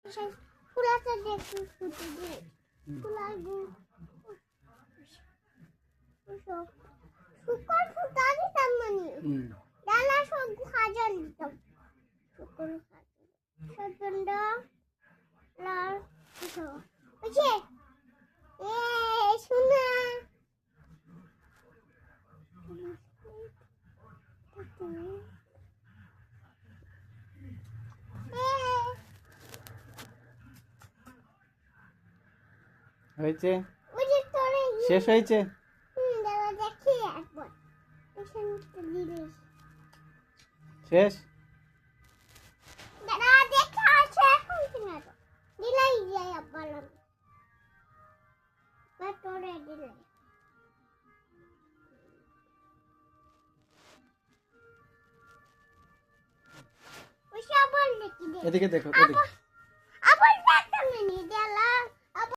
ফুলাটা দেখি ফুটে দিয়ে ফুলাগু শুকর ফুটালি তামনি ডালা সব হাজার দিতাম শুকর সজন্ড লাল কিছু বুঝে এ শোনা হয়েছে শেষ হয়েছে শেষ এদিকে দেখো এদিকে